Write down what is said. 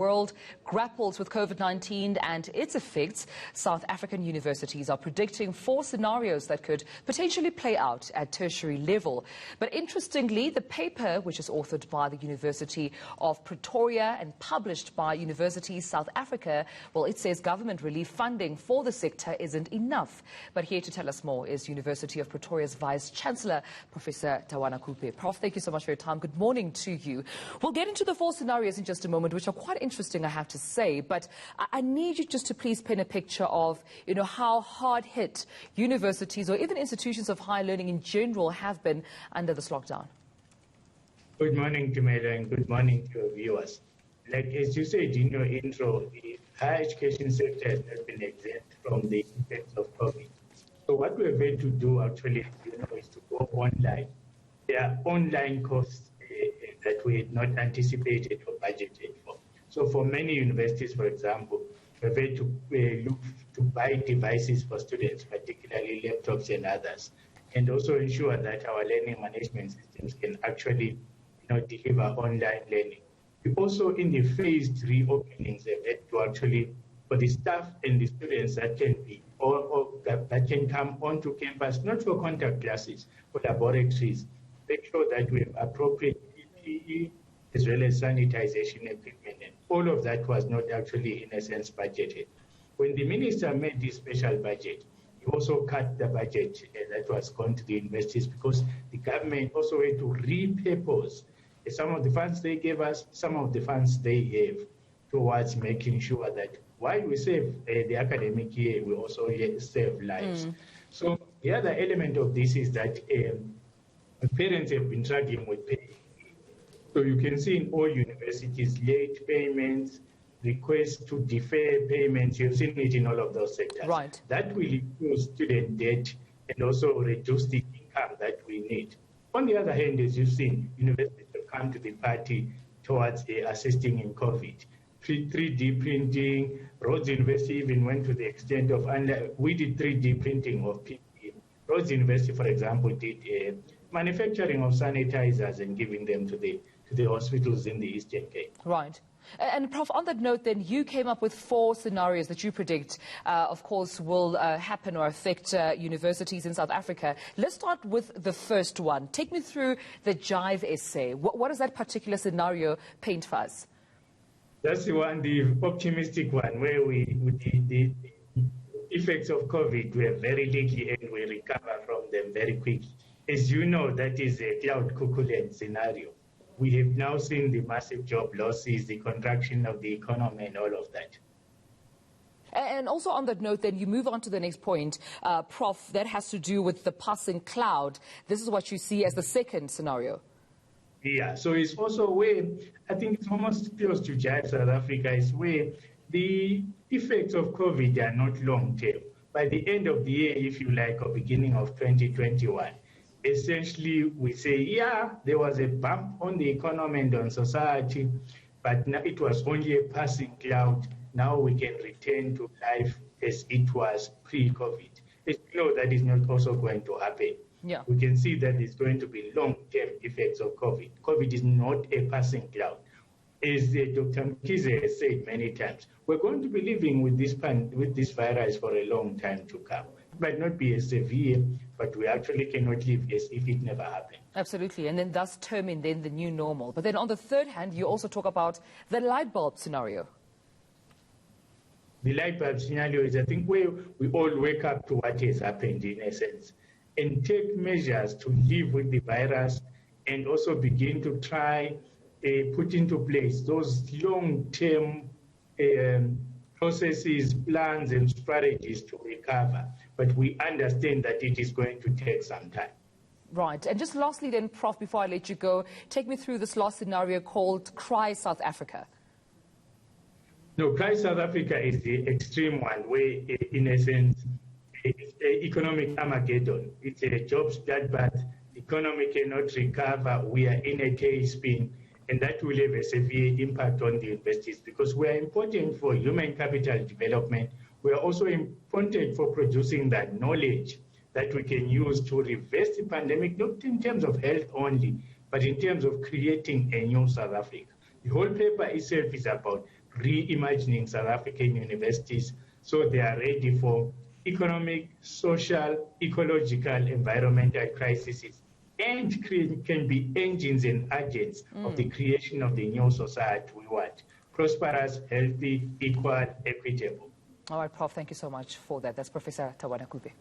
World grapples with COVID-19 and its effects, South African universities are predicting 4 scenarios that could potentially play out at tertiary level. But interestingly, the paper, which is authored by the University of Pretoria and published by University South Africa, well, it says government relief funding for the sector isn't enough. But here to tell us more is University of Pretoria's Vice-Chancellor, Professor Tawana Kupe. Prof, thank you so much for your time. Good morning to you. We'll get into the 4 scenarios in just a moment, which are quite interesting, I have to say, but I need you just to please paint a picture of, how hard hit universities or even institutions of higher learning in general have been under this lockdown. Good morning, Tumelo, and good morning to your viewers. Like as you said in your intro, the higher education sector has not been exempt from the effects of COVID. So what we're going to do actually, is to go online. There are online costs that we had not anticipated or budgeted for. So for many universities, for example, we're going to look to buy devices for students, particularly laptops and others, and also ensure that our learning management systems can actually deliver online learning. We also, in the phased reopenings, have had to actually, for the staff and the students that can be or that can come onto campus, not for contact classes, for laboratories, make sure that we have appropriate PPE as well as sanitization equipment. And all of that was not actually, in a sense, budgeted. When the minister made this special budget, he also cut the budget that was gone to the universities because the government also had to repurpose some of the funds they gave us, some of the funds they gave towards making sure that while we save the academic year, we also save lives. So the other element of this is that parents have been struggling with paying. So you can see in all universities, late payments, requests to defer payments. You've seen it in all of those sectors. Right. That will reduce student debt and also reduce the income that we need. On the other hand, as you've seen, universities have come to the party towards assisting in COVID. 3D printing, Rhodes University even went to the extent of, we did 3D printing of PPE. Rhodes University, for example, did manufacturing of sanitizers and giving them to the hospitals in the Eastern Cape. Right. And Prof, on that note, then, you came up with 4 scenarios that you predict, of course, will happen or affect universities in South Africa. Let's start with the first one. Take me through the Jive essay. What does that particular scenario paint for us? That's the one, the optimistic one, where the effects of COVID were very leaky and we recover from them very quickly. As you know, that is a cloud cuckoo scenario. We have now seen the massive job losses, the contraction of the economy and all of that. And also on that note, then, you move on to the next point, Prof, that has to do with the passing cloud. This is what you see as the second scenario. Yeah, so it's also where, I think it's almost close to Jive South Africa, is where the effects of COVID are not long-term. By the end of the year, if you like, or beginning of 2021, essentially, we say, yeah, there was a bump on the economy and on society, but now it was only a passing cloud. Now we can return to life as it was pre-COVID. That is not also going to happen. Yeah. We can see that it's going to be long-term effects of COVID. COVID is not a passing cloud. As Dr. Mkhize has said many times, we're going to be living with this virus for a long time to come. It might not be as severe, but we actually cannot live as if it never happened. Absolutely, and then thus terming then the new normal. But then on the third hand, you also talk about the light bulb scenario. The light bulb scenario is, I think, where we all wake up to what has happened in essence and take measures to live with the virus and also begin to try put into place those long-term processes, plans and strategies to recover. But we understand that it is going to take some time. Right. And just lastly then, Prof, before I let you go, take me through this last scenario called Cry South Africa. No, Cry South Africa is the extreme one where, in essence, it's economic Armageddon. It's a jobs bloodbath. The economy cannot recover. We are in a tailspin, and that will have a severe impact on the universities because we are important for human capital development. We are also important for producing that knowledge that we can use to reverse the pandemic, not in terms of health only, but in terms of creating a new South Africa. The whole paper itself is about reimagining South African universities so they are ready for economic, social, ecological, environmental crises, and can be engines and agents of the creation of the new society we want. Prosperous, healthy, equal, equitable. All right, Prof, thank you so much for that. That's Professor Tawana Kupe.